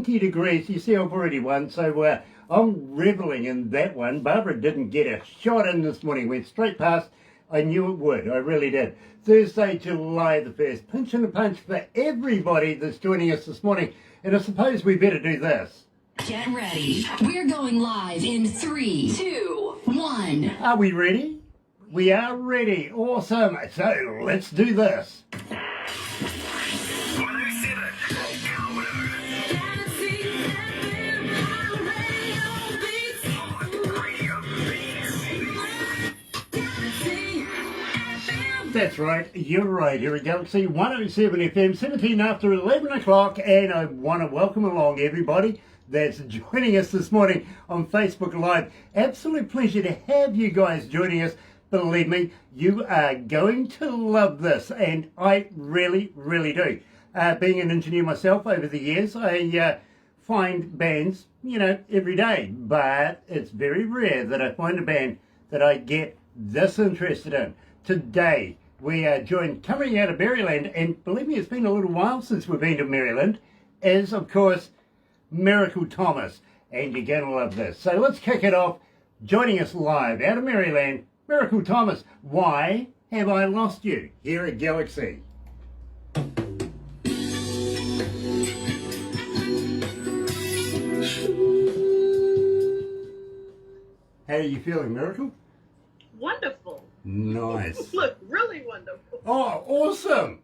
70 degrees. You see, I've already won, so I'm reveling in that one. Barbara didn't get a shot in this morning. Went straight past. I knew it would. I really did. Thursday, July the 1st. Pinch and a punch for everybody that's joining us this morning. And I suppose we better do this. Get ready. We're going live in 3, 2, 1. Are we ready? We are ready. Awesome. So let's do this. That's right, you're right, here at Galaxy 107 FM, 17 after 11 o'clock, and I want to welcome along everybody that's joining us this morning on Facebook Live. Absolute pleasure to have you guys joining us. Believe me, you are going to love this, and I really, really do. Being an engineer myself over the years, I find bands, every day, but it's very rare that I find a band that I get this interested in. Today, we are joined coming out of Maryland, and believe me, it's been a little while since we've been to Maryland, is, of course, Miracle Thomas, and you're going to love this. So let's kick it off. Joining us live out of Maryland, Miracle Thomas. Why have I lost you here at Galaxy? How are you feeling, Miracle? Wonderful. Nice. Look, really wonderful. Oh, awesome.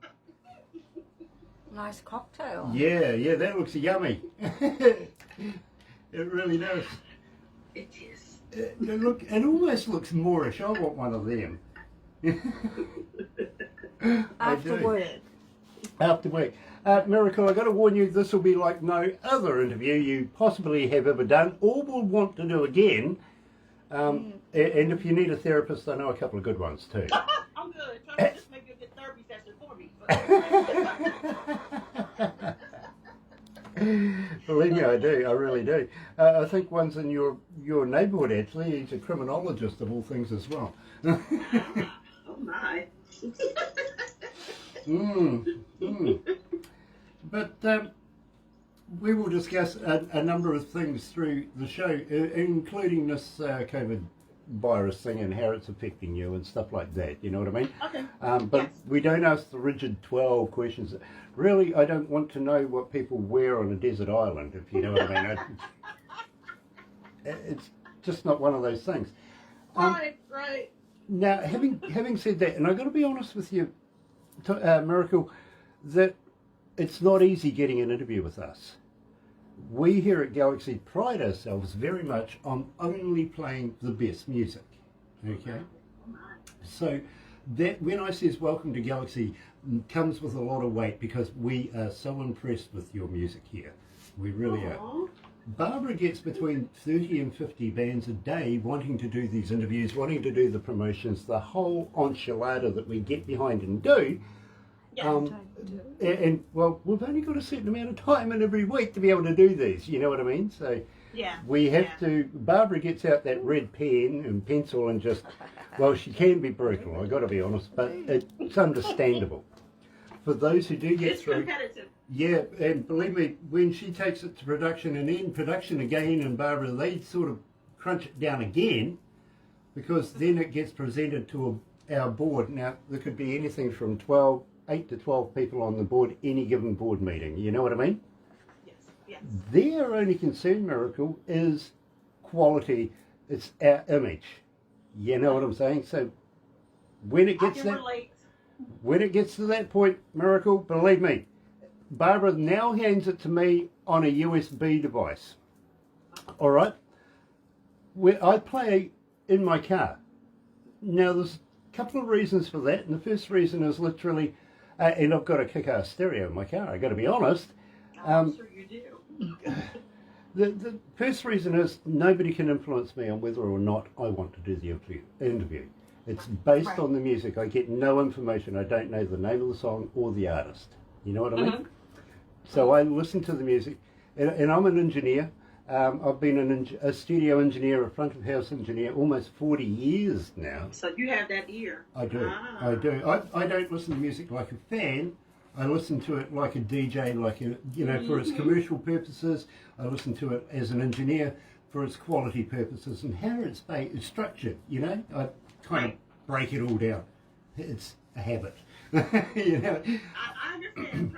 Nice cocktail. Yeah, that looks yummy. It really does. It is. Look, it almost looks Moorish. I want one of them. Afterward. Afterward. Miracle, I've got to warn you, this will be like no other interview you possibly have ever done or will want to do again. And if you need a therapist, I know a couple of good ones too. I'm good. Trying to just make a good therapy session for me. Believe me, I do. I really do. I think one's in your neighbourhood, actually. He's a criminologist of all things as well. Oh, my. But we will discuss a number of things through the show, including this COVID virus thing and how it's affecting you and stuff like that, you know what I mean? Okay. But yes. We don't ask the rigid 12 questions. Really, I don't want to know what people wear on a desert island, if you know what I mean. It's just not one of those things. Right. Now, having said that, and I've got to be honest with you, Miracle, that it's not easy getting an interview with us. We here at Galaxy pride ourselves very much on only playing the best music. Okay? So that when I says welcome to Galaxy comes with a lot of weight because we are so impressed with your music here. We really are. Barbara gets between 30 and 50 bands a day wanting to do these interviews, wanting to do the promotions, the whole enchilada that we get behind and do. Yeah. And well, we've only got a certain amount of time in every week to be able to do these, you know what I mean? So Yeah. we have to, Barbara gets out that red pen and pencil and just, well, she can be brutal, I've got to be honest, but it's understandable. For those who do get It's through, competitive. yeah, and believe me, when she takes it to production and then production again, and Barbara, they sort of crunch it down again, because then it gets presented to our board. Now, there could be anything from 8 to 12 people on the board, any given board meeting, you know what I mean? Yes. Their only concern, Miracle, is quality, it's our image. You know what I'm saying? So when it gets to that point, Miracle, believe me, Barbara now hands it to me on a USB device. All right? Where I play in my car. Now, there's a couple of reasons for that, and the first reason is literally, and I've got a kick-ass stereo in my car, I've got to be honest. I'm sure you do. The first reason is nobody can influence me on whether or not I want to do the interview. It's based on the music. I get no information. I don't know the name of the song or the artist. You know what I mean? So I listen to the music, and I'm an engineer. I've been a studio engineer, a front of house engineer, almost 40 years now. So you have that ear. I do. I do. I don't listen to music like a fan. I listen to it like a DJ, like a, you know, for its commercial purposes. I listen to it as an engineer for its quality purposes and how it's structured. You know, I kind of break it all down. It's a habit. You know. I understand.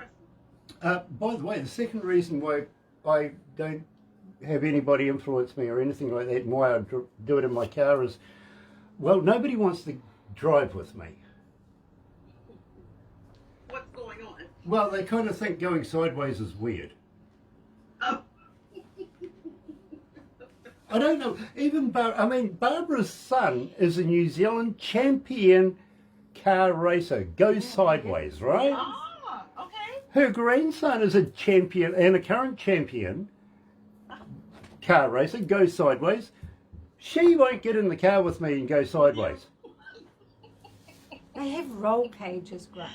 By the way, the second reason why I don't have anybody influence me or anything like that, and why I do it in my car is, well, nobody wants to drive with me. What's going on? Well, they kind of think going sideways is weird. Oh. I don't know. Even Barbara's son is a New Zealand champion car racer. Goes sideways, right? Oh, okay. Her grandson is a champion and a current champion car racer. Goes sideways. She won't get in the car with me and go sideways. They have roll cages, Grant.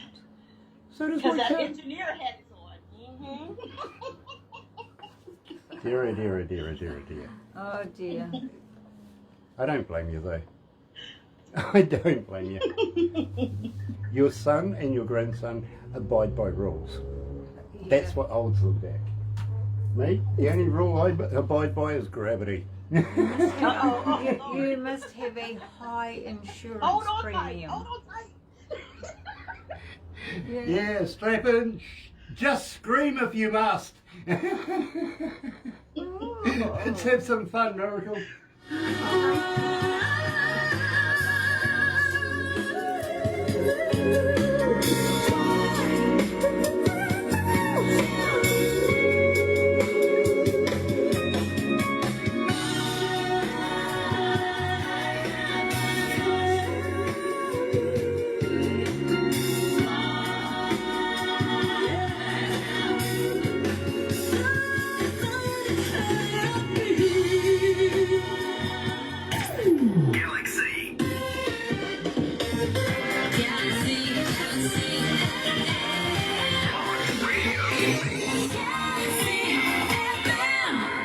So does Because my that car. engineer hat is on. Dear, dear, dear, dear, dear. Oh dear. I don't blame you though. I don't blame you. Your son and your grandson abide by rules. That's what holds them back. Me, the only rule I abide by is gravity. You must have a high insurance Hold on tight. premium. Hold on tight. Yeah, strap in. Just scream if you must. Let's have some fun, Miracle.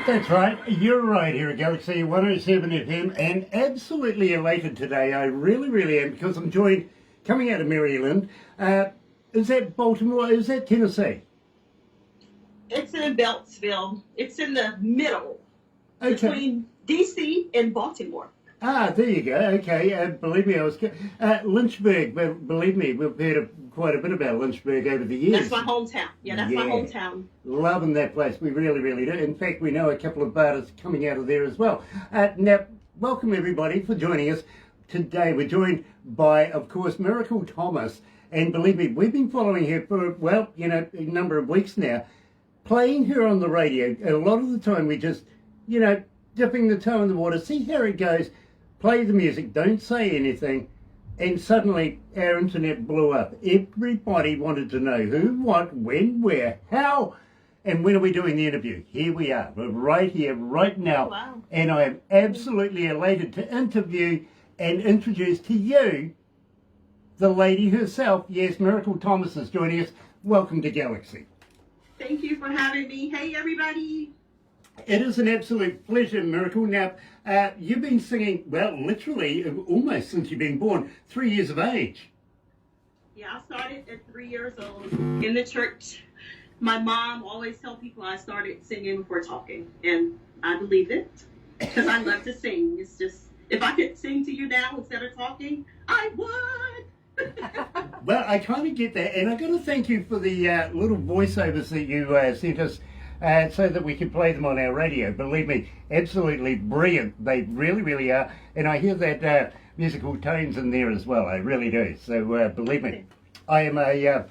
That's right, you're right here at Galaxy 107 FM, and absolutely elated today. I really, really am, because I'm joined, coming out of Maryland. Is that Baltimore? Is that Tennessee? It's in Beltsville. It's in the middle Okay. between DC and Baltimore. Ah, there you go. Okay, believe me, I was Lynchburg. Well, believe me, we've heard quite a bit about Lynchburg over the years. That's my hometown. Yeah, that's my hometown. Loving that place. We really, really do. In fact, we know a couple of artists coming out of there as well. Now, welcome everybody for joining us today. We're joined by, of course, Miracle Thomas. And believe me, we've been following her for, well, you know, a number of weeks now, playing her on the radio. A lot of the time we just, you know, dipping the toe in the water, see how it goes, play the music, don't say anything. And suddenly our internet blew up. Everybody wanted to know who, what, when, where, how, and when are we doing the interview. Here we are. We're right here, right now. Wow. And I am absolutely elated to interview and introduce to you the lady herself. Yes, Miracle Thomas is joining us. Welcome to Galaxy. Thank you for having me. Hey, everybody. It is an absolute pleasure, Miracle. Now, you've been singing, well, literally, almost since you've been born, 3 years of age. Yeah, I started at 3 years old in the church. My mom always tell people I started singing before talking, and I believe it because I love to sing. It's just, if I could sing to you now instead of talking, I would. Well, I kind of get that, and I've got to thank you for the little voiceovers that you sent us so that we could play them on our radio. Believe me, absolutely brilliant. They really, really are. And I hear that musical tones in there as well. I really do. So believe me, I am a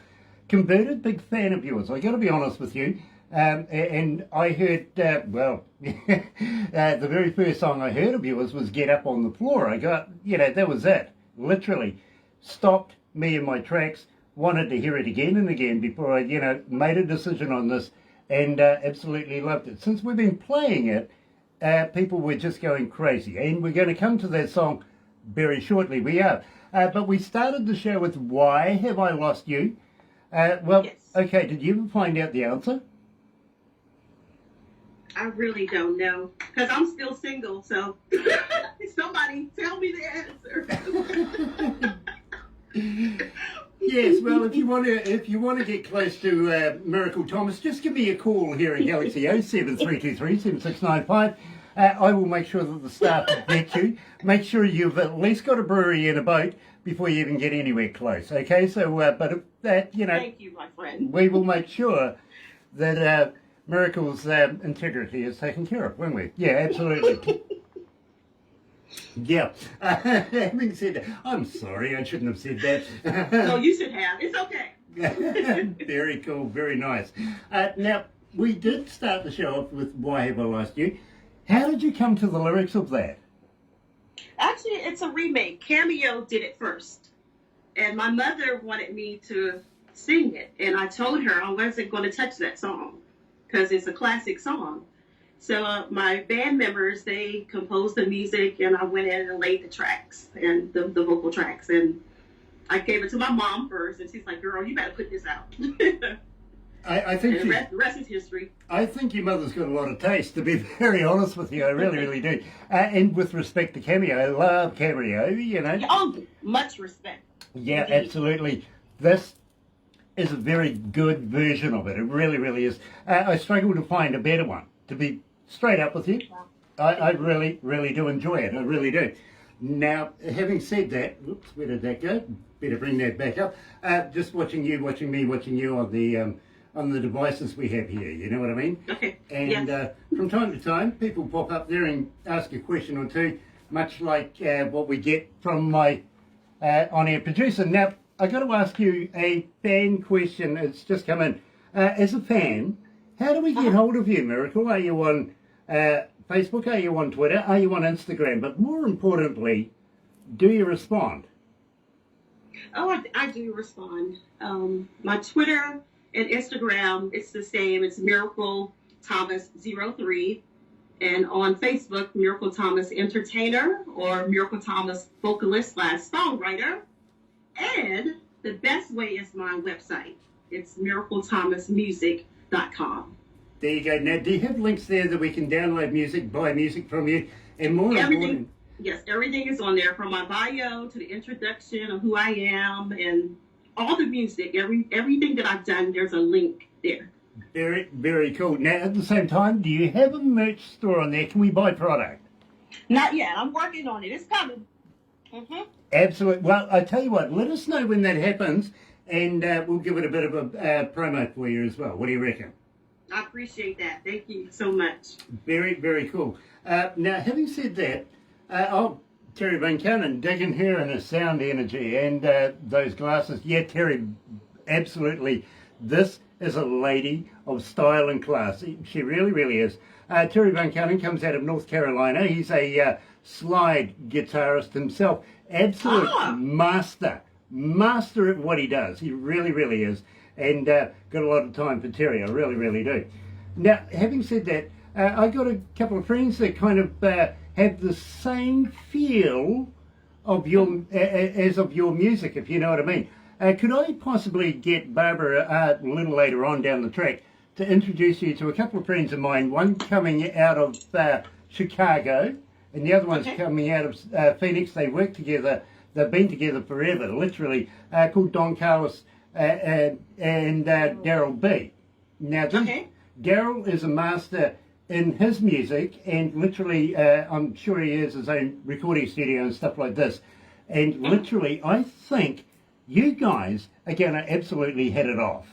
converted big fan of yours. I got to be honest with you. And I heard, well, the very first song I heard of yours was Get Up on the Floor. I got, you know, that was it. Literally stopped me in my tracks, wanted to hear it again and again before I, you know, made a decision on this. And absolutely loved it. Since we've been playing it, people were just going crazy. And we're going to come to that song very shortly. We are. But we started the show with Why Have I Lost You? Well, Yes. Okay, did you ever find out the answer? I really don't know because I'm still single. So somebody tell me the answer. Yes, well, if you want to get close to Miracle Thomas, just give me a call here in Galaxy 07323 7695. I will make sure that the staff vet you. Make sure you've at least got a brewery and a boat before you even get anywhere close. Okay, so but if that Thank you, my friend. we will make sure that Miracle's integrity is taken care of, won't we? Yeah, absolutely. Yeah. Having said that, I'm sorry, I shouldn't have said that. No, you should have. It's okay. Very cool, very nice. Now, we did start the show off with Why Have I Lost You? How did you come to the lyrics of that? Actually, it's a remake. Cameo did it first. And my mother wanted me to sing it. And I told her I wasn't going to touch that song because it's a classic song. So my band members, they composed the music, and I went in and laid the tracks and the vocal tracks. And I gave it to my mom first, and she's like, girl, you better put this out. I think the rest is history. I think your mother's got a lot of taste, to be very honest with you. I really, really do. And with respect to Cameo, I love Cameo, Oh, much respect. Yeah, Indeed. absolutely. This is a very good version of it. It really, really is. I struggle to find a better one, to be straight up with you. I really, really do enjoy it. I really do. Now, having said that, oops, where did that go? Better bring that back up. Just watching you on the devices we have here. You know what I mean? Okay. And from time to time, people pop up there and ask a question or two, much like what we get from my on-air producer. Now, I got to ask you a fan question. It's just come in. As a fan, how do we get hold of you, Miracle? Are you on Facebook? Are you on Twitter? Are you on Instagram? But more importantly, do you respond? Oh, I do respond. My Twitter and Instagram, it's the same. It's Miracle Thomas 03. And on Facebook, Miracle Thomas Entertainer or Miracle Thomas Vocalist / Songwriter. And the best way is my website. It's miraclethomasmusic.com. There you go. Now, do you have links there that we can download music, buy music from you? And more important... Yes, everything is on there, from my bio to the introduction of who I am and all the music, everything that I've done, there's a link there. Very, very cool. Now, at the same time, do you have a merch store on there? Can we buy product? Not yet. I'm working on it. It's coming. Mm-hmm. Absolutely. Well, I tell you what, let us know when that happens, and we'll give it a bit of a promo for you as well. What do you reckon? I appreciate that. Thank you so much. Very, very cool. Now, having said that, Terry Van Cannon, digging her and her sound energy and those glasses. Yeah, Terry, absolutely. This is a lady of style and class. She really, really is. Terry Van Cannon comes out of North Carolina. He's a slide guitarist himself. Absolute master at what he does. He really, really is. And got a lot of time for Terry. I really, really do. Now, having said that, I got a couple of friends that kind of have the same feel of your as of your music, if you know what I mean. Could I possibly get Barbara a little later on down the track to introduce you to a couple of friends of mine, one coming out of Chicago and the other one's coming out of Phoenix. They work together. They've been together forever, literally, called Don Carlos and Daryl B. Now, Daryl is a master in his music, and literally, I'm sure he has his own recording studio and stuff like this. And literally, I think you guys are going to absolutely hit it off.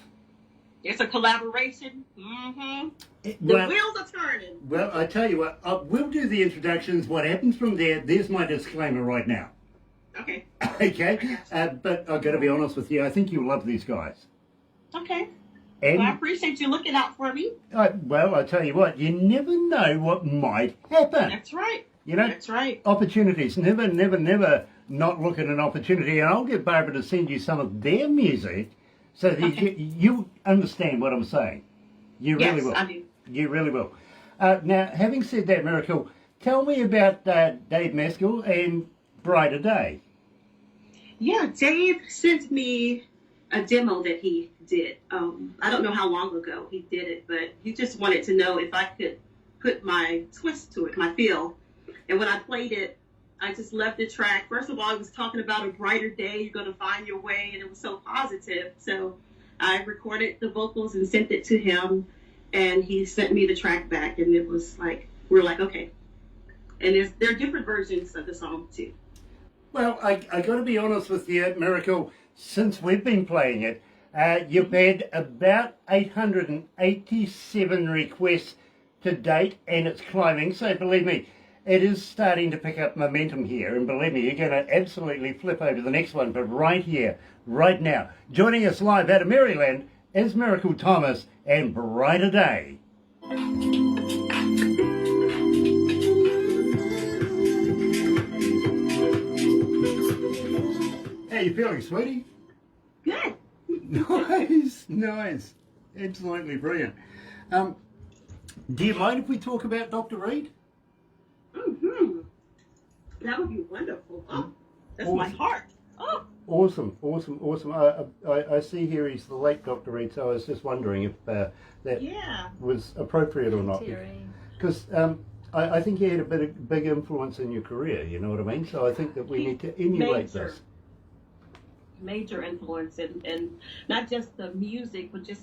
It's a collaboration. Mm-hmm. The wheels are turning. Well, I tell you what, we'll do the introductions. What happens from there's my disclaimer right now. Okay. Okay? But I've got to be honest with you, I think you'll love these guys. Okay. And, well, I appreciate you looking out for me. Well, I tell you what, you never know what might happen. That's right. You know, that's right. Opportunities. Never not look at an opportunity. And I'll get Barbara to send you some of their music so that you understand what I'm saying. You really will. Yes, I do. You really will. Now, having said that, Miracle, tell me about Dave Maskell and Brighter Day. Yeah, Dave sent me a demo that he did. I don't know how long ago he did it, but he just wanted to know if I could put my twist to it, my feel. And when I played it, I just loved the track. First of all, it was talking about a brighter day. You're going to find your way. And it was so positive. So I recorded the vocals and sent it to him. And he sent me the track back. And it was like, we're like, okay. And there are different versions of the song, too. Well, I got to be honest with you, Miracle, since we've been playing it, you've had about 887 requests to date, and it's climbing. So believe me, it is starting to pick up momentum here. And believe me, you're going to absolutely flip over the next one. But right here, right now, joining us live out of Maryland is Miracle Thomas and Brighter Day. How you feeling, sweetie? Good. Nice, nice. Absolutely brilliant. Do you mind if we talk about Dr. Reed? Mm-hmm. That would be wonderful. Oh, that's my heart. Oh. Awesome. I see here he's the late Dr. Reed, so I was just wondering if that was appropriate or not. Because I think he had a big influence in your career, you know what I mean? So I think that we need to emulate this. Major influence and not just the music, but just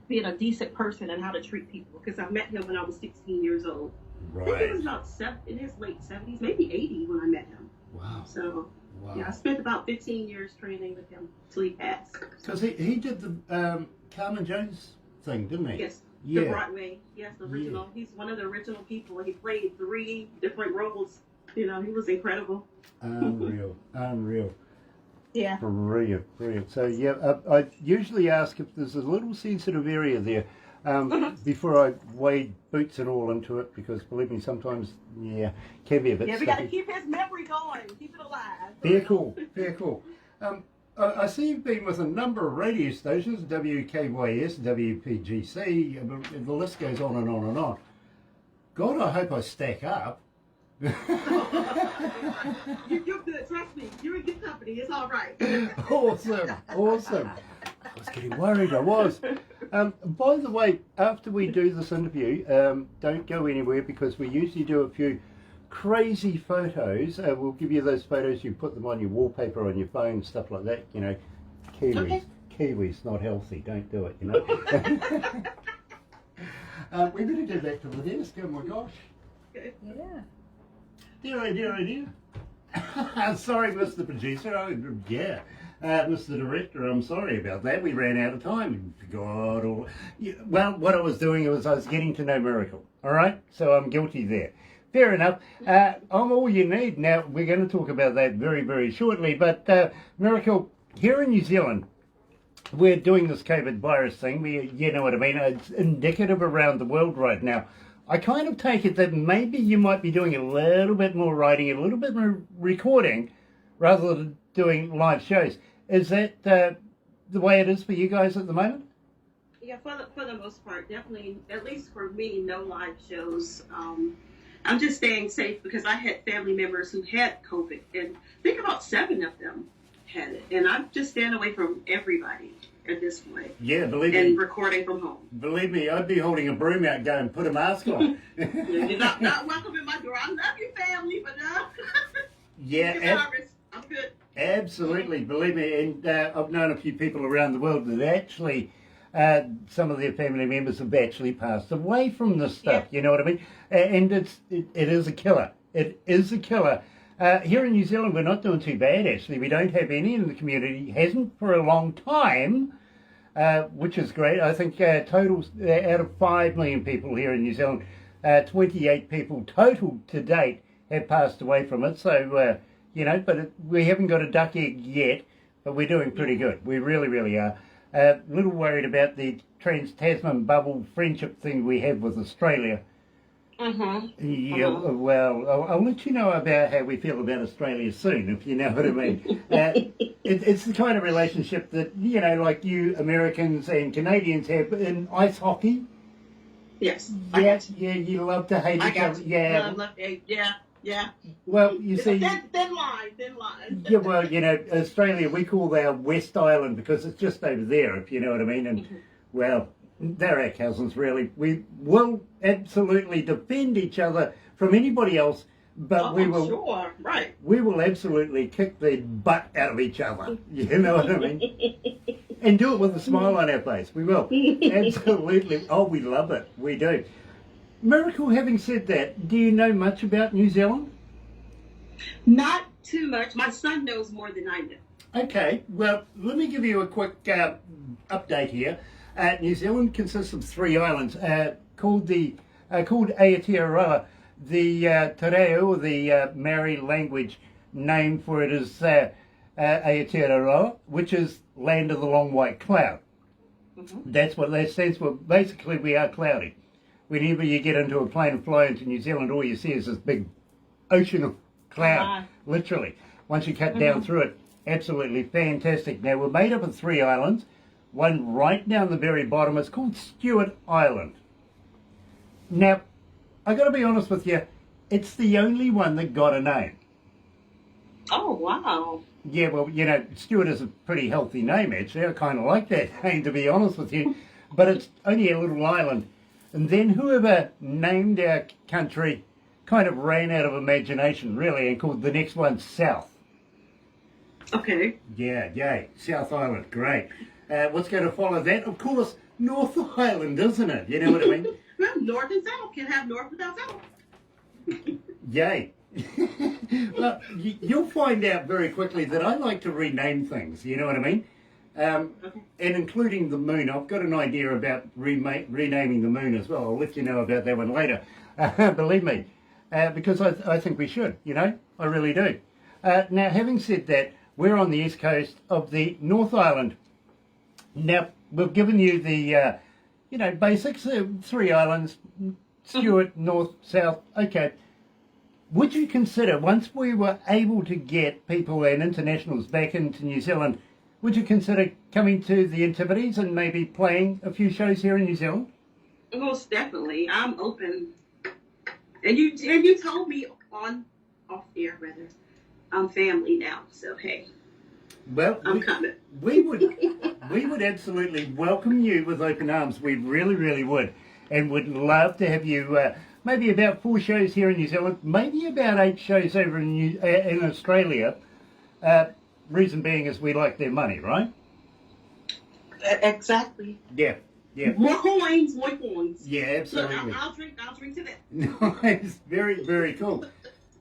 being a decent person and how to treat people. Because I met him when I was 16 years old. Right. I think he was about in his late 70s, maybe 80 when I met him. Wow. So, wow. Yeah, I spent about 15 years training with him till he passed. Because he did the Carmen Jones thing, didn't he? Yes. Yeah. The Broadway. Yes, the original. Yeah. He's one of the original people. He played 3 different roles. You know, he was incredible. Unreal. Yeah. Brilliant. So, yeah, I usually ask if there's a little sensitive area there before I wade boots and all into it, because believe me, sometimes, can be a bit we sticky. got to keep his memory going, keep it alive. Very cool. I see you've been with a number of radio stations, WKYS, WPGC, the list goes on and on and on. God, I hope I stack up. You're good, trust me. You're in good company. It's all right. Awesome. I was getting worried, I was. By the way, after we do this interview, don't go anywhere, because we usually do a few crazy photos. We'll give you those photos, you put them on your wallpaper on your phone, stuff like that, you know. Kiwis, not healthy, don't do it, you know. We better go back to the desk, oh my gosh. Yeah. Dear. Sorry, Mr. Producer. Mr. Director, I'm sorry about that. We ran out of time. God. Well, what I was doing was I was getting to know Miracle. All right? So I'm guilty there. Fair enough. I'm all you need. Now, we're going to talk about that very, very shortly. But, Miracle, here in New Zealand, we're doing this COVID virus thing. You know what I mean? It's indicative around the world right now. I kind of take it that maybe you might be doing a little bit more writing, a little bit more recording, rather than doing live shows. Is that the way it is for you guys at the moment? Yeah, for the most part, definitely. At least for me, no live shows. I'm just staying safe because I had family members who had COVID, and I think about 7 of them had it. And I'm just staying away from everybody at this point. Yeah, believe me. And recording from home. Believe me, I'd be holding a broom out going, put a mask on. You're not welcome in my door. I love your family, but no. Yeah, I'm good. Absolutely, believe me. And I've known a few people around the world that actually, some of their family members have actually passed away from this stuff. Yeah. You know what I mean? And it is a killer. It is a killer. Here in New Zealand, we're not doing too bad, actually. We don't have any in the community. Hasn't for a long time, which is great. I think total, out of 5 million people here in New Zealand, 28 people total to date have passed away from it. So, you know, but we haven't got a duck egg yet, but we're doing pretty good. We really, really are. A little worried about the Trans-Tasman bubble friendship thing we have with Australia. Yeah, well, I'll let you know about how we feel about Australia soon, if you know what I mean. It's the kind of relationship that, you know, like you Americans and Canadians have in ice hockey. Yes. Yeah, you love to hate each other. Yeah. Love hate. Yeah. Well, you see... Thin line. Yeah, well, you know, Australia, we call our West Island because it's just over there, if you know what I mean. And, well... they're our cousins, really. We will absolutely defend each other from anybody else, But we I'm will sure, right. we will absolutely kick the butt out of each other. You know what I mean? And do it with a smile on our face. We will. Absolutely. Oh, we love it. We do. Miracle, having said that, do you know much about New Zealand? Not too much. My son knows more than I know. Okay, well, let me give you a quick update here. New Zealand consists of 3 islands called Aotearoa. The te reo, or the Maori language name for it is Aotearoa, which is land of the long white cloud. Mm-hmm. That's what that stands for. Basically, we are cloudy. Whenever you get into a plane and fly into New Zealand, all you see is this big ocean of cloud, literally. Once you cut down through it, absolutely fantastic. Now, we're made up of 3 islands. One right down the very bottom is called Stewart Island. Now, I got to be honest with you, it's the only one that got a name. Oh, wow. Yeah, well, you know, Stewart is a pretty healthy name, actually. I kind of like that name, to be honest with you. But it's only a little island. And then whoever named our country kind of ran out of imagination, really, and called the next one South. Okay. Yeah, yay. South Island, great. What's going to follow that? Of course, North Island, isn't it? You know what I mean? Well, north and south. Can have north without south. Yay. Well, you'll find out very quickly that I like to rename things, you know what I mean? Okay. And including the moon. I've got an idea about renaming the moon as well. I'll let you know about that one later. Believe me, because I think we should, you know? I really do. Now, having said that, we're on the east coast of the North Island. Now, we've given you the, you know, basics, 3 islands, Stewart, North, South, okay. Would you consider, once we were able to get people and internationals back into New Zealand, would you consider coming to the activities and maybe playing a few shows here in New Zealand? Most definitely. I'm open. And you told me off air rather. I'm family now, so hey. Well, I'm coming. We would absolutely welcome you with open arms. We really, really would. And would love to have you maybe about 4 shows here in New Zealand, maybe about 8 shows over in Australia. Reason being is we like their money, right? Exactly. Yeah, yeah. More coins, more coins. Yeah, absolutely. Look, I'll drink to that. Nice, very, very cool.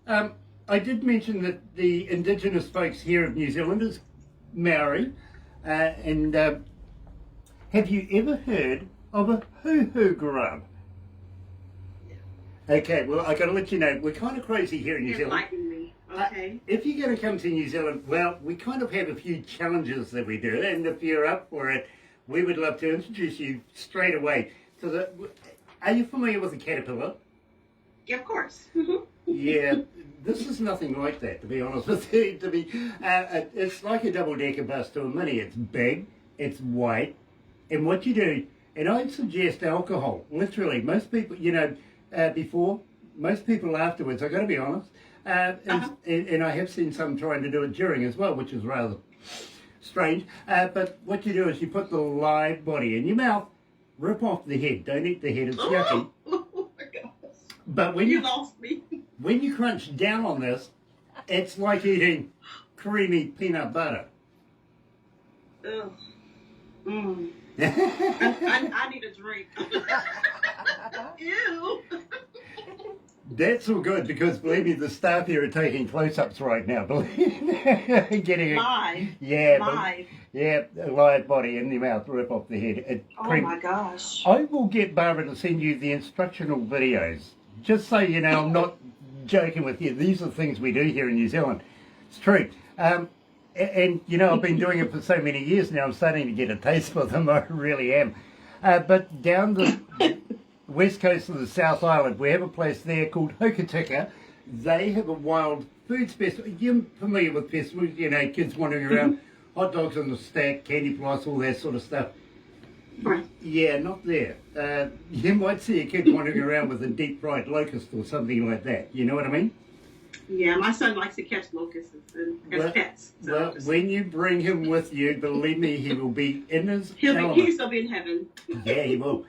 I did mention that the indigenous folks here of New Zealand is Maori, and have you ever heard of a hoo-hoo grub? Okay, well, I got to let you know, we're kind of crazy here in New Zealand. Enlighten me. Okay. If you're going to come to New Zealand, well, we kind of have a few challenges that we do, and if you're up for it, we would love to introduce you straight away to the... Are you familiar with a caterpillar? Yeah, of course. Mm-hmm. Yeah, this is nothing like that, to be honest with you. It's like a double-decker bus to a mini. It's big, it's white, and what you do, and I'd suggest alcohol, literally. Most people, you know, before, most people afterwards, I've got to be honest, and I have seen some trying to do it during as well, which is rather strange. But what you do is you put the live body in your mouth, rip off the head. Don't eat the head, it's yucky. Oh my gosh. But when You lost me. when you crunch down on this, it's like eating creamy peanut butter. Ugh. Mm. I need a drink. Ew. That's all good because believe me, the staff here are taking close-ups right now. Believe me, getting Live. yeah, Live. yeah, a live body in your mouth, rip off the head. Oh my gosh. I will get Barbara to send you the instructional videos, just so you know I'm not joking with you. These are things we do here in New Zealand. It's true. And you know, I've been doing it for so many years now, I'm starting to get a taste for them, I really am. But down the west coast of the South Island, we have a place there called Hokitika. They have a wild food festival. You're familiar with festivals, you know, kids wandering around, hot dogs on the stack, candy floss, all that sort of stuff. Right. Yeah, not there. You might see a kid wandering around with a deep fried locust or something like that, you know what I mean? Yeah, my son likes to catch locusts and pets. So Well, when you bring him with you, believe me, he will be in his element. he'll be in heaven. Yeah, he will.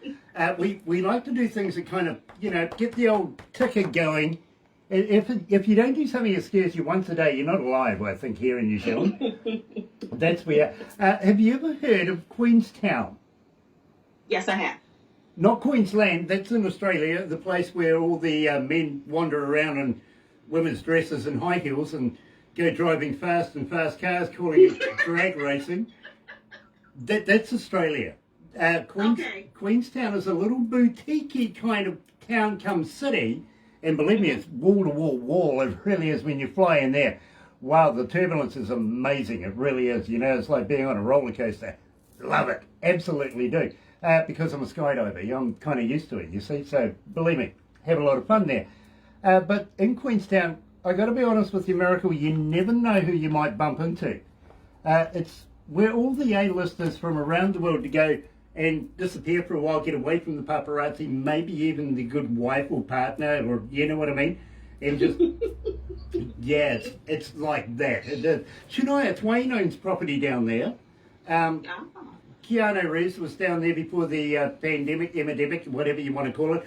We like to do things that kind of, you know, get the old ticker going If you don't do something that scares you once a day, you're not alive, I think, here in New Zealand. That's where. Have you ever heard of Queenstown? Yes, I have. Not Queensland, that's in Australia, the place where all the men wander around in women's dresses and high heels and go driving fast in fast cars, calling it drag racing. That's Australia. Okay. Queenstown is a little boutique kind of town come city, and believe me, it's wall to wall. It really is when you fly in there. Wow, the turbulence is amazing. It really is. You know, it's like being on a roller coaster. Love it. Absolutely do. Because I'm a skydiver, I'm kind of used to it, you see. So believe me, have a lot of fun there. But in Queenstown, I got to be honest with you, Miracle, you never know who you might bump into. It's where all the A-listers from around the world to go and disappear for a while, get away from the paparazzi, maybe even the good wife or partner, or you know what I mean? And just, yeah, it's like that. Shania Twain owns property down there. Keanu Reeves was down there before the pandemic, epidemic, whatever you want to call it.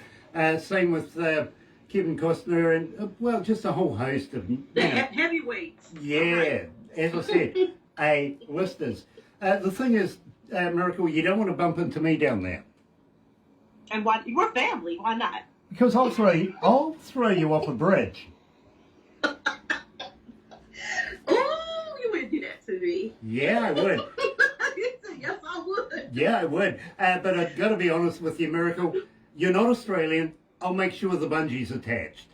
Same with Kevin Costner and, well, just a whole host of... Heavyweights. Yeah, right. As I said, A-listers. The thing is, Miracle, you don't want to bump into me down there. And why? We're family. Why not? Because I'll throw you off a bridge. Oh, you wouldn't do that to me. Yeah, I would. Yes, I would. Yeah, I would. But I've got to be honest with you, Miracle. You're not Australian. I'll make sure the bungee's attached.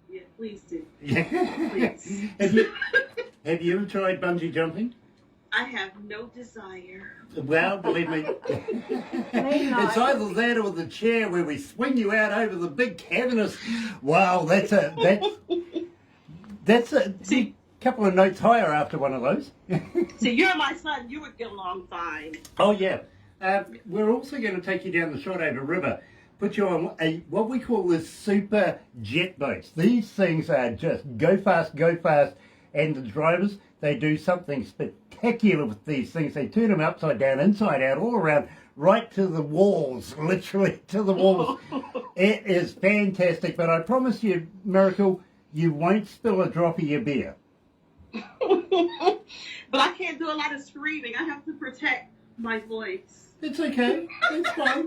Yeah, please do. Yeah. Please. Have you ever tried bungee jumping? I have no desire. Well, believe me, it's either that or the chair where we swing you out over the big cavernous. Wow, that's a See, couple of notes higher after one of those. so you're my son. You would get along fine. Oh yeah. We're also going to take you down the Shotover River, put you on what we call the super jet boats. These things are just go fast, and the drivers, they do something spectacular with these things. They turn them upside down, inside out, all around, right to the walls, literally to the walls. It is fantastic, but I promise you, Miracle, you won't spill a drop of your beer. But I can't do a lot of screaming. I have to protect my voice. It's okay. It's fine.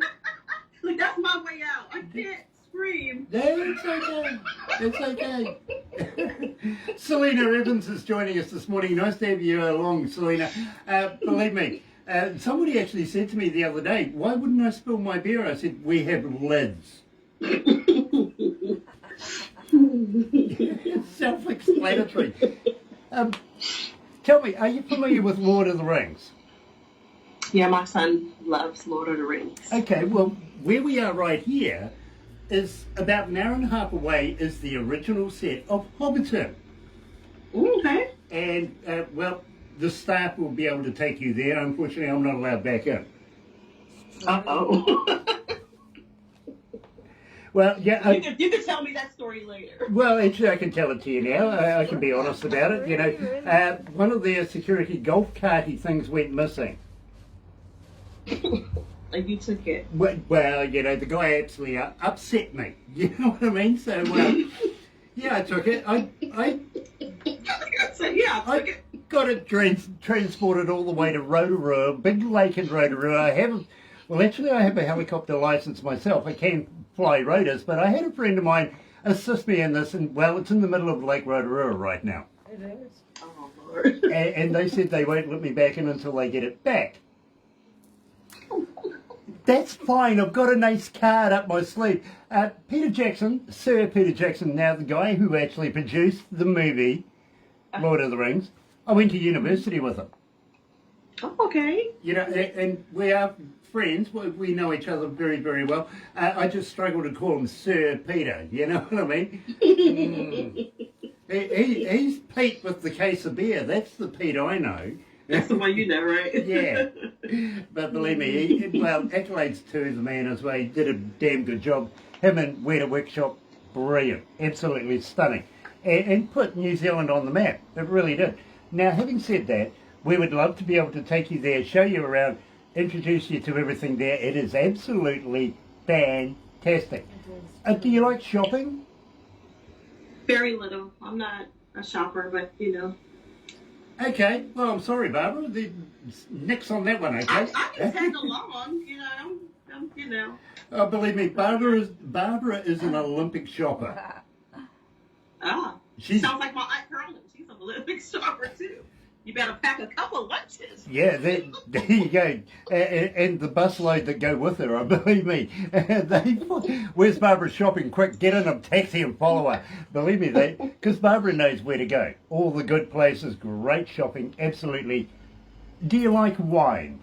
Like, that's my way out. I can't scream. No, it's okay. It's okay. Selena Evans is joining us this morning. Nice to have you along, Selena. Believe me, somebody actually said to me the other day, why wouldn't I spill my beer? I said, we have lids. Self-explanatory. Tell me, are you familiar with Lord of the Rings? Yeah, my son loves Lord of the Rings. Okay, well, where we are right here is about an hour and a half away is the original set of Hobbiton. Okay. And, well, the staff will be able to take you there. Unfortunately, I'm not allowed back in. Uh-oh. Well, yeah. You can tell me that story later. Well, actually, I can tell it to you now. I can be honest about it. You know, one of their security golf carty things went missing. And you took it. Well, you know, the guy absolutely upset me. You know what I mean? So, yeah, I took it. I got it transported all the way to Rotorua, big lake in Rotorua. I have a helicopter license myself. I can fly rotors, but I had a friend of mine assist me in this, and, well, it's in the middle of Lake Rotorua right now. It is. Oh, Lord. And they said they won't let me back in until they get it back. That's fine. I've got a nice card up my sleeve. Peter Jackson, Sir Peter Jackson, now the guy who actually produced the movie Lord of the Rings, I went to university with him. Oh, okay. You know, and we are friends. We know each other very, very well. I just struggle to call him Sir Peter. You know what I mean? He's Pete with the case of beer. That's the Pete I know. That's the one you know, right? Yeah. But believe me, accolades to the man as well. He did a damn good job. Him and Weta Workshop, brilliant. Absolutely stunning. And put New Zealand on the map. It really did. Now, having said that, we would love to be able to take you there, show you around, introduce you to everything there. It is absolutely fantastic. Do you like shopping? Very little. I'm not a shopper, but you know. Okay, well, I'm sorry, Barbara. The next on that one, okay? I can tag along, you know. You know. Oh, believe me, Barbara is an Olympic shopper. Ah, sounds like my Aunt Carolyn. She's an Olympic shopper too. You better pack a couple lunches. Yeah, there you go. And the busload that go with her, believe me. Where's Barbara shopping? Quick, get in a taxi and follow her. Believe me, because Barbara knows where to go. All the good places, great shopping, absolutely. Do you like wine?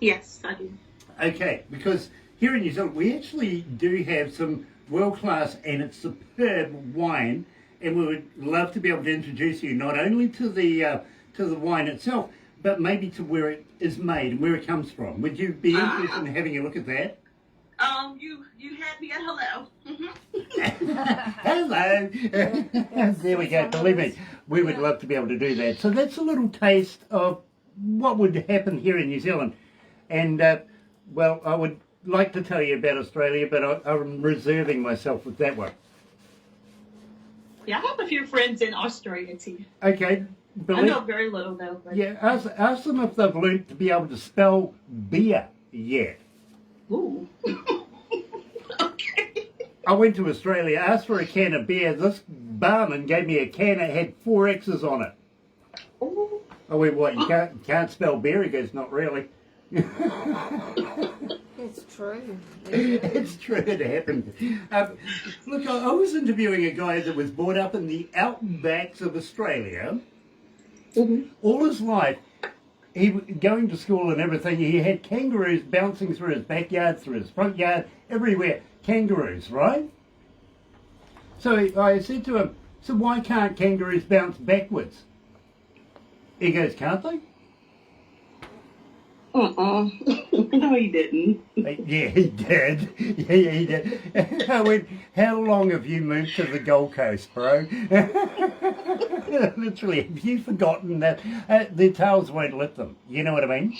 Yes, I do. Okay, because here in New Zealand, we actually do have some world-class and it's superb wine, and we would love to be able to introduce you not only to the wine itself, but maybe to where it is made and where it comes from. Would you be interested in having a look at that? You had me at hello. Hello. There we go. Believe me, we would love to be able to do that. So that's a little taste of what would happen here in New Zealand. And, well, I would like to tell you about Australia, but I'm reserving myself with that one. Yeah, I have a few friends in Australia too. Okay. I know very little though. But... Yeah, ask them if they've learned to be able to spell beer yet. Ooh. Okay. I went to Australia, asked for a can of beer. This barman gave me a can that had 4 X's on it. Ooh. I went, what, you can't spell beer? He goes, not really. It's true. It's true, it happened. Look, I was interviewing a guy that was brought up in the outbacks of Australia. Mm-hmm. All his life, he going to school and everything, he had kangaroos bouncing through his backyard, through his front yard, everywhere. Kangaroos, right? So I said to him, so why can't kangaroos bounce backwards? He goes, can't they? No, he didn't. Yeah, he did. Yeah, he did. I went, how long have you moved to the Gold Coast, bro? Literally, have you forgotten that their tails won't lift them? You know what I mean?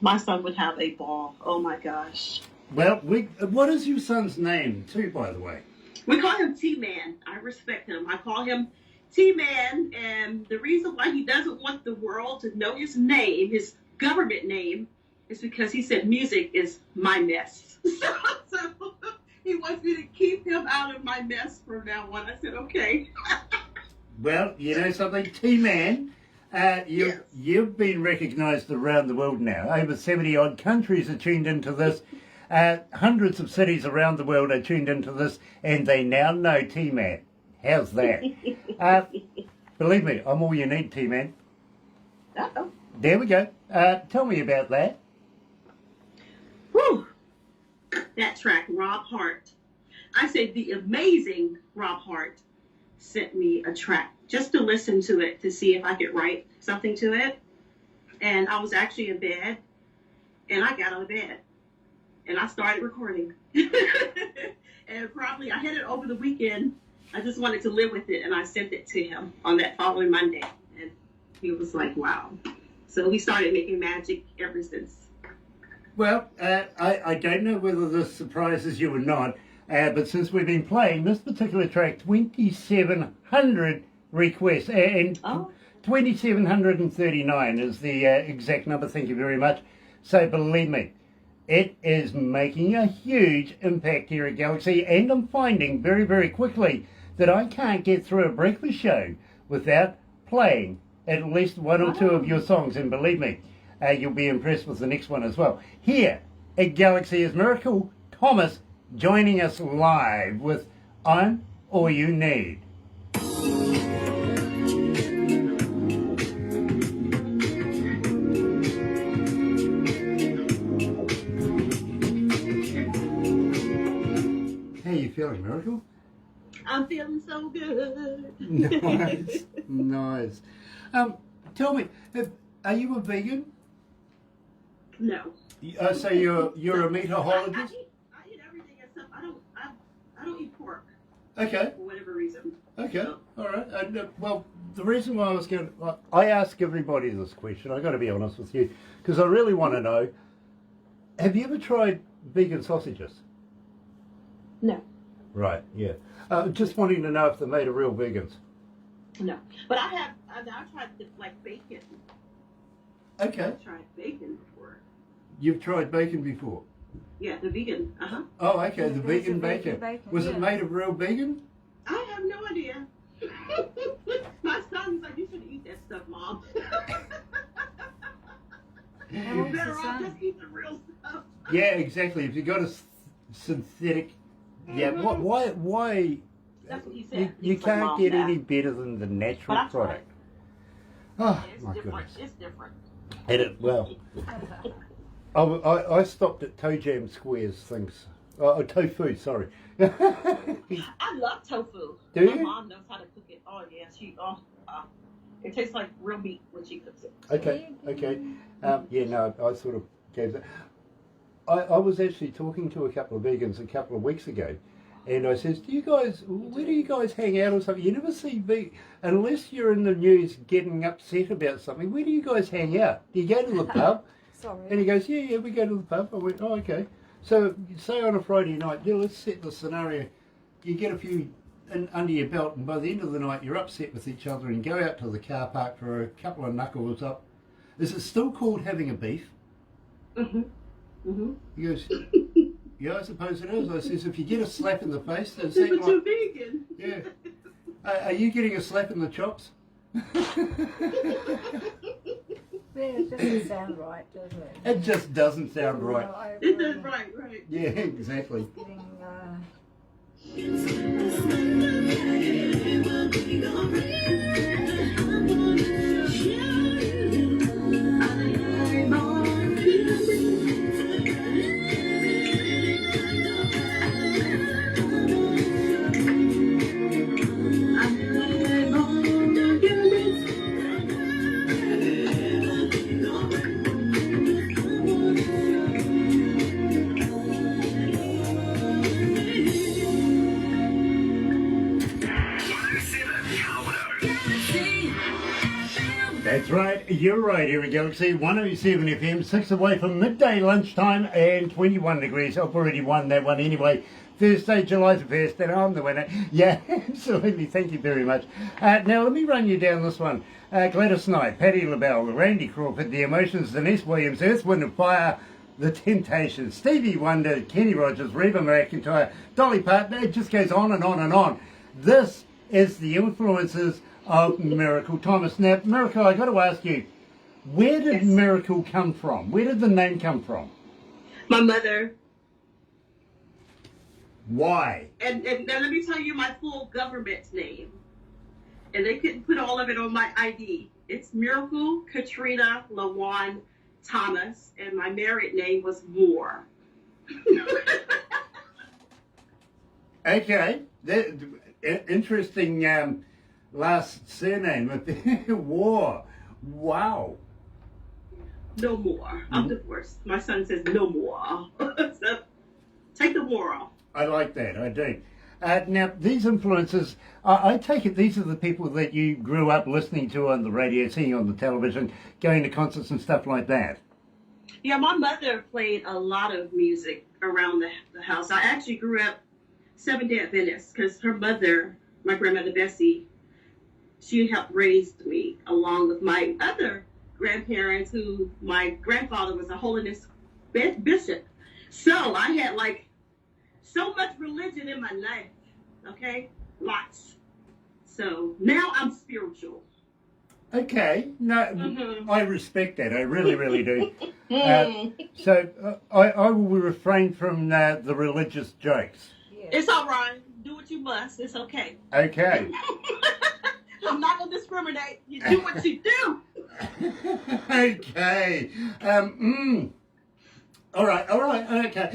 My son would have a ball. Oh my gosh. Well, what is your son's name too, by the way? We call him T-Man. I respect him. I call him T-Man, and the reason why he doesn't want the world to know his name, his government name, is because he said music is my mess. So he wants me to keep him out of my mess from now on. I said, okay. Well, you know something, T-Man, Yes. you've been recognised around the world now. Over 70 odd countries are tuned into this. Hundreds of cities around the world are tuned into this, and they now know T-Man. How's that? Believe me, I'm all you need, T-Man. Uh-oh. There we go. Tell me about that. Whew. That track, Rob Hart. I said the amazing Rob Hart sent me a track just to listen to it, to see if I could write something to it. And I was actually in bed, and I got out of bed, and I started recording. And probably I had it over the weekend. I just wanted to live with it, and I sent it to him on that following Monday. And he was like, wow. So we started making magic ever since. Well, I don't know whether this surprises you or not, but since we've been playing this particular track, 2,700 requests, and 2,739 is the exact number, thank you very much. So believe me, it is making a huge impact here at Galaxy, and I'm finding very, very quickly that I can't get through a breakfast show without playing at least one or two of your songs, and believe me, you'll be impressed with the next one as well. Here at Galaxy is Miracle Thomas joining us live with I'm All You Need. How you feeling, Miracle? I'm feeling so good. Nice, nice. Tell me, are you a vegan? No. So you're a meatologist? I eat everything except I don't eat pork Okay. for whatever reason. Okay. All right. Well, the reason why I ask everybody this question. I got to be honest with you, because I really want to know. Have you ever tried vegan sausages? No. Right, yeah. Just wanting to know if they're made of real vegans. No, but I tried like bacon. Okay. I've tried bacon before. You've tried bacon before? Yeah, the vegan. Oh, okay, the There's vegan a vegan bacon. bacon, Was it yeah. made of real bacon? I have no idea. My son's like, you shouldn't eat that stuff, Mom. How You're old's better your off son? just eat the real stuff. Yeah, exactly. If you got a synthetic, yeah. Why? That's what he said. You He's like, can't "Mom, get Dad." any better than the But natural I tried. product. Oh It's my different. goodness! It's different. Well, I stopped at Toe Jam Squares things. Tofu, sorry. I love tofu. Do My you? mom knows how to cook it. Oh yeah, it tastes like real meat when she cooks it. Okay. Yeah, no, I sort of gave that. I was actually talking to a couple of vegans a couple of weeks ago, and I says, where do you guys hang out or something? You never see unless you're in the news getting upset about something, where do you guys hang out? Do you go to the pub? Sorry. And he goes, yeah, we go to the pub. I went, oh, okay. So, say on a Friday night, let's set the scenario. You get a few under your belt, and by the end of the night, you're upset with each other and go out to the car park for a couple of knuckles up. Is it still called having a beef? He goes, yeah, I suppose it is. I says, if you get a slap in the face, that's But that you're like, vegan. yeah. Are you getting a slap in the chops? Yeah, it doesn't sound right, does it? It just doesn't sound right. No, I It agree. is right. Yeah, exactly. Getting, That's right, you're right here at Galaxy 107 FM, 6 away from midday lunchtime and 21 degrees. I've already won that one anyway. Thursday, July the 1st, and I'm the winner. Yeah, absolutely, thank you very much. Now let me run you down this one. Gladys Knight, Patti LaBelle, Randy Crawford, The Emotions, Denise Williams, Earth, Wind and Fire, The Temptations, Stevie Wonder, Kenny Rogers, Reba McEntire, Dolly Parton. It just goes on and on and on. This is the influences of Miracle Thomas. Now, Miracle, I got to ask you, where did Miracle come from? Where did the name come from? My mother. Why? And now let me tell you my full government name. And they couldn't put all of it on my ID. It's Miracle Katrina LaJuan Thomas, and my married name was Moore. Okay, interesting last surname. War. Wow. No more. I'm divorced. My son says no more. So take the war off. I like that, I do. Now, these influences, I take it these are the people that you grew up listening to on the radio, seeing on the television, going to concerts and stuff like that. Yeah, my mother played a lot of music around the house. I actually grew up Seventh-day Adventist because her mother, my grandmother Bessie, she helped raise me along with my other grandparents who my grandfather was a holiness bishop. So I had like so much religion in my life, okay? Lots. So now I'm spiritual. Okay, no, I respect that. I really, really do. So I will refrain from the religious jokes. yeah. It's all right. Do what you must. It's okay. Okay. I'm not going to discriminate. You do what you do. Okay. All right. Okay.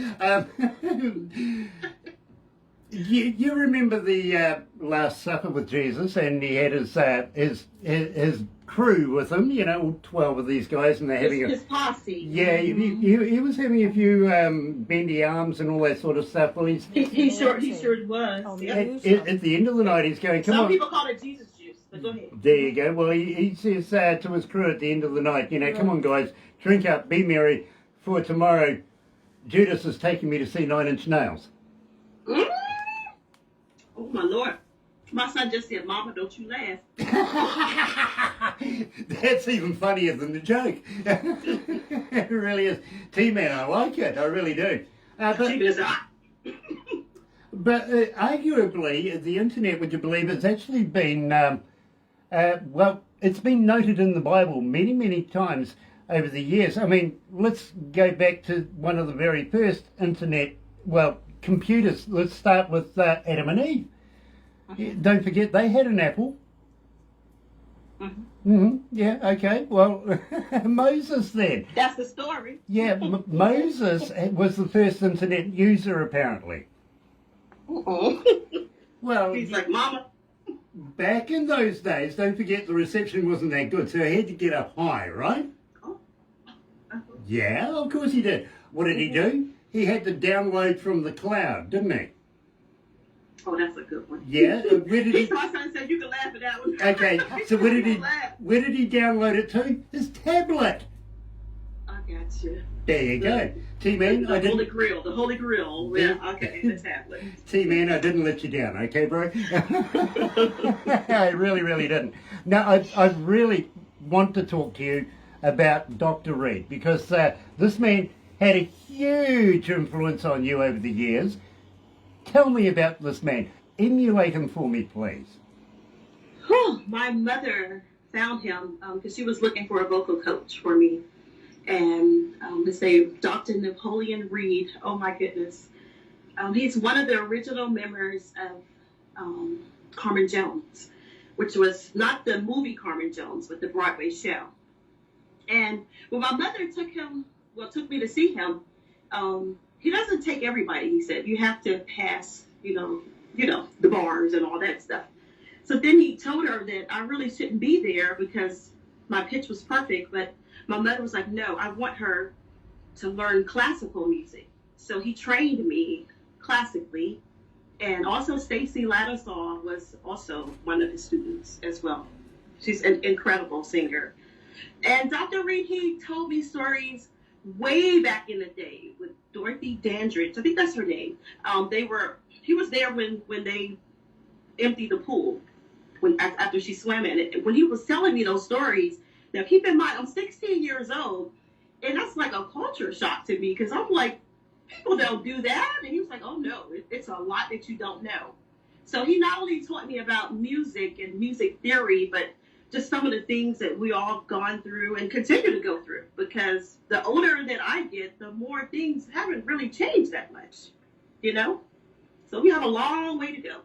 You remember the Last Supper with Jesus, and he had his crew with him. You know, 12 of these guys, and they're having His posse. Yeah, he was having a few bendy arms and all that sort of stuff. Well, He sure was. Oh, Yeah. at the end of the night, he's going, come Some on. people call it Jesus juice, but go ahead. There you go. Well, he says to his crew at the end of the night, you know, come on, guys, drink up, be merry, for tomorrow Judas is taking me to see Nine Inch Nails. Oh my Lord. My son just said, Mama, don't you laugh. That's even funnier than the joke. It really is. T-Man, I like it. I really do. But arguably, the internet, would you believe, it's actually been, well, it's been noted in the Bible many, many times over the years. I mean, let's go back to one of the very first internet, well, computers. Let's start with Adam and Eve. Don't forget, they had an apple. Yeah, okay. Well, Moses then. That's the story. Yeah, Moses was the first internet user, apparently. Well, he's like, Mama. Back in those days, don't forget the reception wasn't that good, so he had to get up high, right? Yeah, of course he did. What did he do? He had to download from the cloud, didn't he? Oh, that's a good one. Yeah. Where did he? My son said you can laugh at that one. Okay. So where did he download it to? His tablet. I got you. There you go. T-Man, the Holy Grail. The Holy Grail. Yeah. Okay. The tablet. T-Man, I didn't let you down. Okay, bro. I really, really didn't. Now, I really want to talk to you about Dr. Reed, because this man had a huge influence on you over the years. Tell me about this man. Emulate him for me, please. My mother found him because she was looking for a vocal coach for me. And his name, Dr. Napoleon Reed. Oh, my goodness. He's one of the original members of Carmen Jones, which was not the movie Carmen Jones, but the Broadway show. And when my mother took me to see him, he doesn't take everybody, he said. You have to pass, you know, the bars and all that stuff. So then he told her that I really shouldn't be there because my pitch was perfect. But my mother was like, no, I want her to learn classical music. So he trained me classically. And also Stacy Lattisaw was also one of his students as well. She's an incredible singer. And Dr. Reed, he told me stories way back in the day with Dorothy Dandridge. I think that's her name. He was there when they emptied the pool after she swam in it. When he was telling me those stories, now keep in mind, I'm 16 years old, and that's like a culture shock to me because I'm like, people don't do that. And he was like, oh no, it's a lot that you don't know. So he not only taught me about music and music theory, but just some of the things that we all gone through and continue to go through, because the older that I get, the more things haven't really changed that much, So we have a long way to go.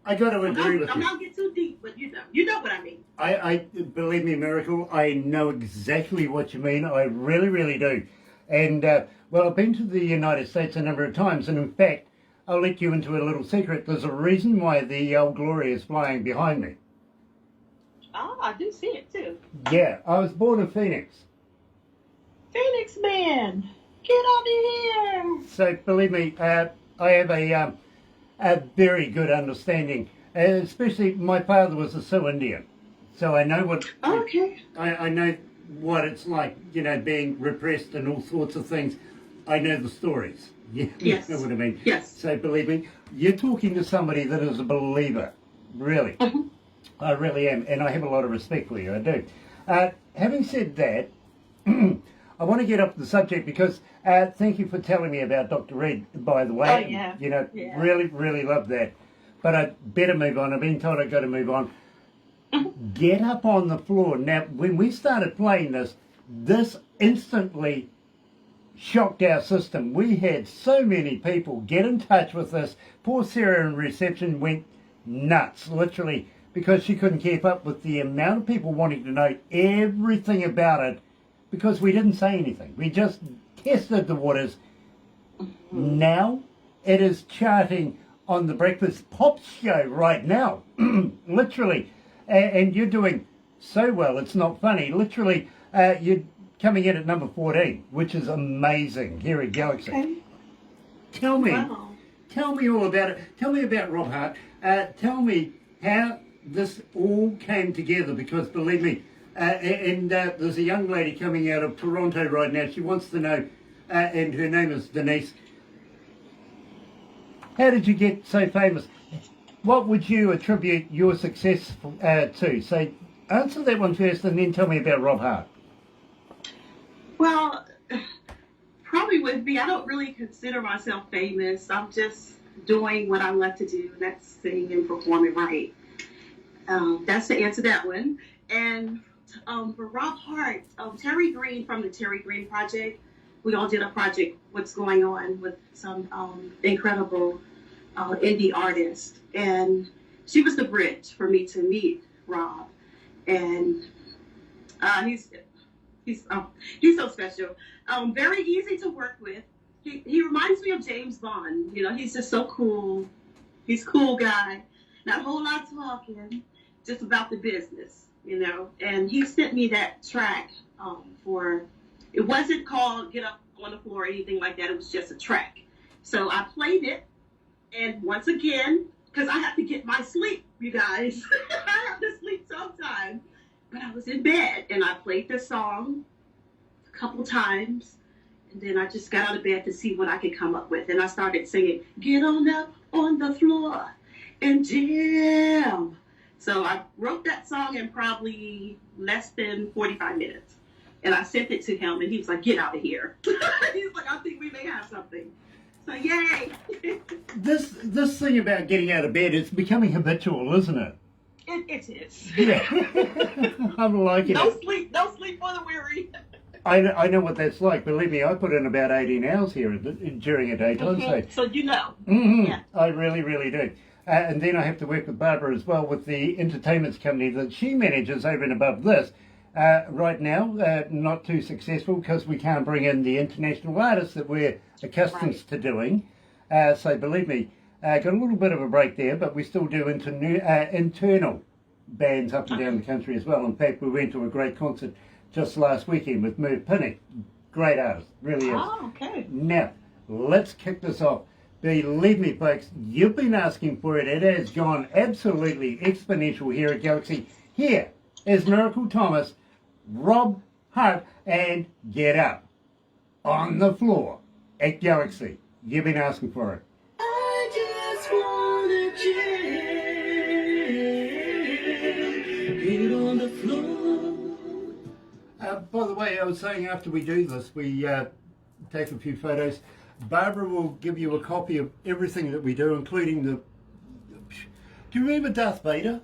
I got to agree with you. I'm not getting too deep, but you know what I mean. I believe me, Miracle, I know exactly what you mean. I really, really do. And, well, I've been to the United States a number of times, and in fact, I'll let you into a little secret. There's a reason why the Old Glory is flying behind me. Oh, I do see it too. Yeah, I was born in Phoenix. Phoenix man, get out of here. So believe me, I have a very good understanding. Especially, my father was a Sioux Indian, so I know what. Okay. I know what it's like, being repressed and all sorts of things. I know the stories. Yeah, yes. You know what I mean. Yes. So believe me, you're talking to somebody that is a believer, really. I really am, and I have a lot of respect for you, I do. Having said that, I want to get off the subject because thank you for telling me about Dr. Reed, by the way. Oh, yeah. Really, really love that. But I better move on. I've been told I've got to move on. Get up on the floor. Now, when we started playing this instantly shocked our system. We had so many people get in touch with us. Poor Sarah in reception went nuts, literally, because she couldn't keep up with the amount of people wanting to know everything about it because we didn't say anything. We just tested the waters. Now it is charting on the Breakfast Pop Show right now, literally. And you're doing so well, it's not funny. Literally, you're coming in at number 14, which is amazing here at Galaxy. Okay. Tell me all about it. Tell me about Rob Hart. Tell me how this all came together, because believe me, there's a young lady coming out of Toronto right now. She wants to know, and her name is Denise. How did you get so famous? What would you attribute your success to? So answer that one first and then tell me about Rob Hart. Well, probably with me, I don't really consider myself famous. I'm just doing what I love to do, and that's sing and performing right. That's to answer that one. And for Rob Hart, Terry Green from the Terry Green Project, we all did a project, What's Going On, with some incredible indie artists. And she was the bridge for me to meet Rob. And he's so special. Very easy to work with. He reminds me of James Bond. You know, he's just so cool. He's a cool guy. Not a whole lot talking, just about the business, you know. And he sent me that track it wasn't called Get Up on the Floor or anything like that. It was just a track. So I played it. And once again, because I have to get my sleep, you guys. I have to sleep sometime. But I was in bed and I played the song a couple times. And then I just got out of bed to see what I could come up with. And I started singing, Get on up on the floor and jam. So I wrote that song in probably less than 45 minutes. And I sent it to him and he was like, get out of here. He's like, I think we may have something. So yay. This thing about getting out of bed is becoming habitual, isn't it? It is. Yeah. I'm liking No it. sleep for the weary. I know what that's like. Believe me, I put in about 18 hours here during a daytime. Mm-hmm. So you know. Yeah. I really, really do. And then I have to work with Barbara as well with the entertainment company that she manages over and above this. Right now, not too successful because we can't bring in the international artists that we're accustomed to doing. So believe me, got a little bit of a break there, but we still do internal bands up and down the country as well. In fact, we went to a great concert just last weekend with Merv Pinnock. Great artist, really is. Oh, okay. Now, let's kick this off. Believe me, folks, you've been asking for it. It has gone absolutely exponential here at Galaxy. Here is Miracle Thomas, Rob Hart, and Get Up on the Floor at Galaxy. You've been asking for it. I just wanna jam. Get on the floor. By the way, I was saying after we do this, we take a few photos. Barbara will give you a copy of everything that we do, including the... Do you remember Darth Vader?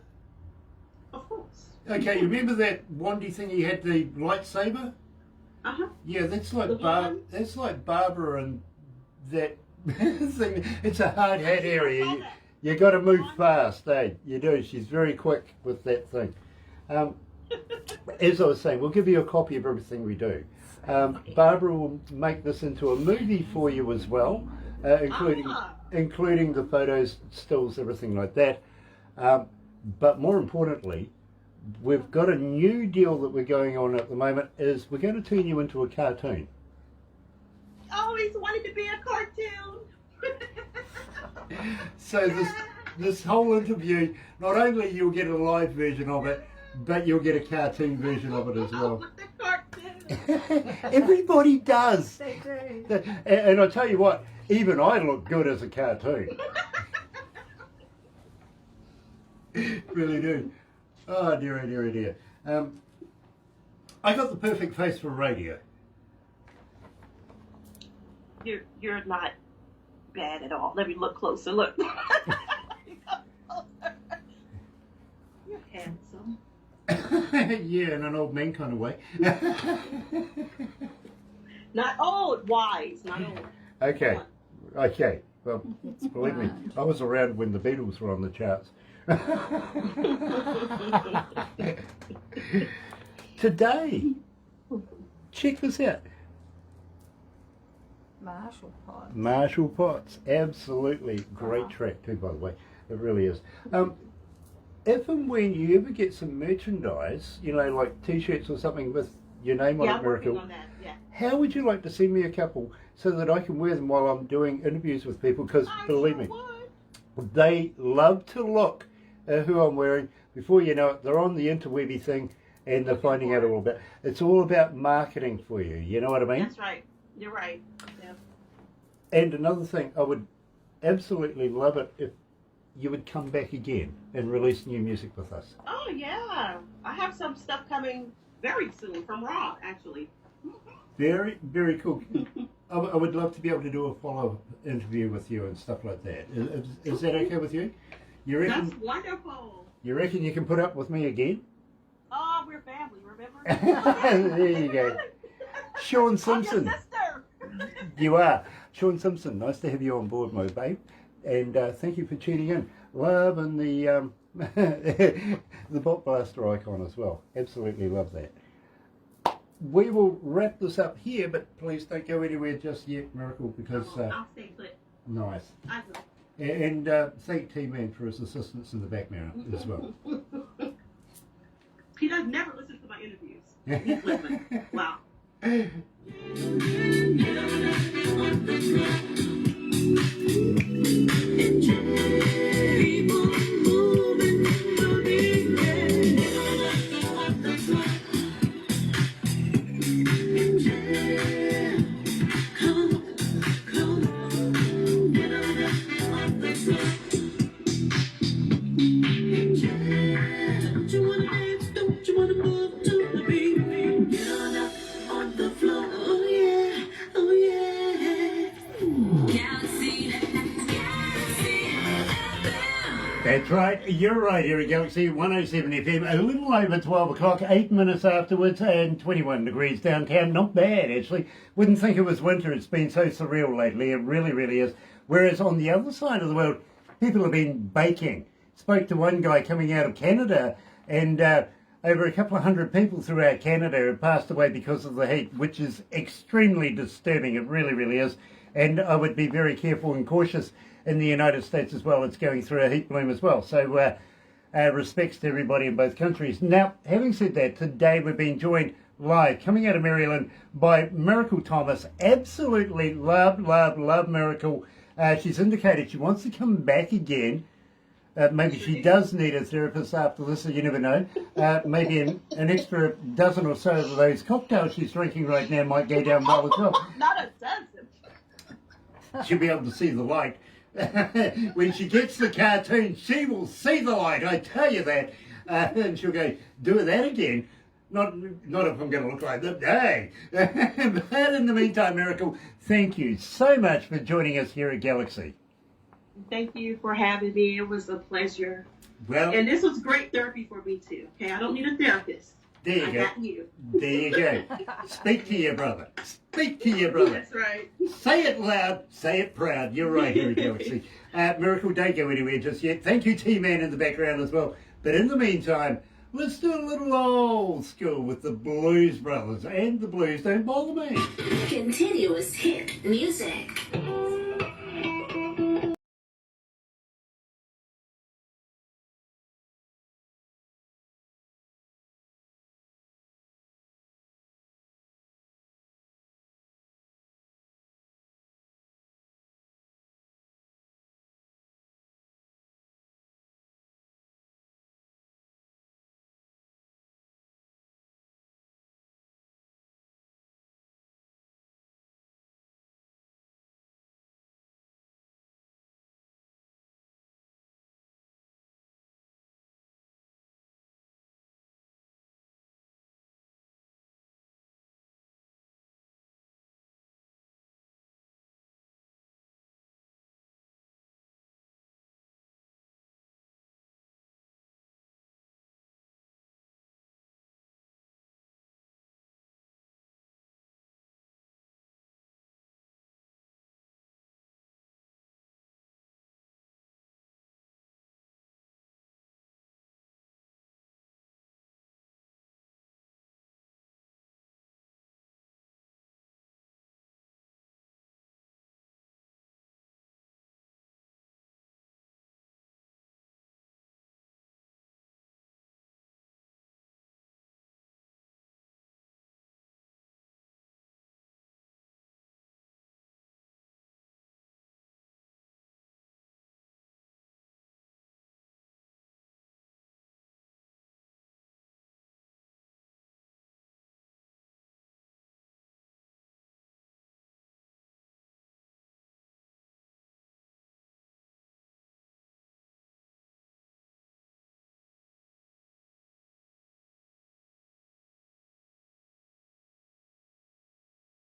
Of course. Okay, you remember that Wandy thing he had, the lightsaber? Uh-huh. Yeah, that's like one? that's like Barbara and that thing. It's a hard hat area. You got to move fast, eh? You do. She's very quick with that thing. As I was saying, we'll give you a copy of everything we do. Barbara will make this into a movie for you as well, including the photos, stills, everything like that. But more importantly, we've got a new deal that we're going on at the moment. Is we're going to turn you into a cartoon. Always wanted to be a cartoon. So this whole interview, not only you'll get a live version of it, but you'll get a cartoon version of it as well. Everybody does. They do. And I tell you what, even I look good as a cartoon. Really do. Oh dear, oh dear, oh dear. I got the perfect face for radio. You're not bad at all. Let me look closer. Look. You're handsome. Yeah, in an old man kind of way. Not old, wise, not old. Okay. Well, believe me, I was around when the Beatles were on the charts. Today, check this out. Marshall Potts, absolutely great track too, by the way. It really is. If and when you ever get some merchandise, you know, like T-shirts or something with your name on it, Miracle, on that. Yeah. how would you like to send me a couple so that I can wear them while I'm doing interviews with people? Because believe me, they love to look at who I'm wearing. Before you know it, they're on the interwebby thing and they're finding out all about. It's all about marketing for you. You know what I mean? That's right. You're right. Yeah. And another thing, I would absolutely love it if you would come back again and release new music with us. Oh yeah, I have some stuff coming very soon from Rob, actually. Very, very cool. I would love to be able to do a follow-up interview with you and stuff like that. Is that okay with you? You reckon? That's wonderful. You reckon you can put up with me again? Oh, we're family, remember? There you go. Sean Simpson. I'm your sister. You are. Sean Simpson, nice to have you on board, my babe. And thank you for tuning in. Love and the the Bot Blaster icon as well. Absolutely love that. We will wrap this up here, but please don't go anywhere just yet, Miracle, because... I'll stay put. Nice. I will. And thank T-Man for his assistance in the background as well. He does never listen to my interviews. He's listening. Wow. That's right, you're right here at Galaxy 107 FM, a little over 12 o'clock, 8 minutes afterwards, and 21 degrees downtown. Not bad, actually. Wouldn't think it was winter. It's been so surreal lately. It really, really is. Whereas on the other side of the world, people have been baking. Spoke to one guy coming out of Canada, and over a couple of hundred people throughout Canada have passed away because of the heat, which is extremely disturbing. It really, really is. And I would be very careful and cautious in the United States as well. It's going through a heat bloom as well. So respects to everybody in both countries. Now, having said that, today we're being joined live, coming out of Maryland, by Miracle Thomas. Absolutely love Miracle. She's indicated she wants to come back again. Maybe she does need a therapist after this, so you never know. Maybe an extra dozen or so of those cocktails she's drinking right now might go down well as well. Not a dozen. She'll be able to see the light. When she gets the cartoon, she will see the light, I tell you that. And she'll go, do that again. Not if I'm going to look like that. Hey. But in the meantime, Miracle, thank you so much for joining us here at Galaxy. Thank you for having me. It was a pleasure. Well, And this was great therapy for me, too. Okay, I don't need a therapist. there you I go. got you. There you go. Speak to your brother. Speak to your brother. That's right. Say it loud, say it proud. You're right here at Galaxy. Miracle, don't go anywhere just yet. Thank you, T-Man, in the background as well. But in the meantime, let's do a little old school with the Blues Brothers. And the blues don't bother me. Continuous hit music.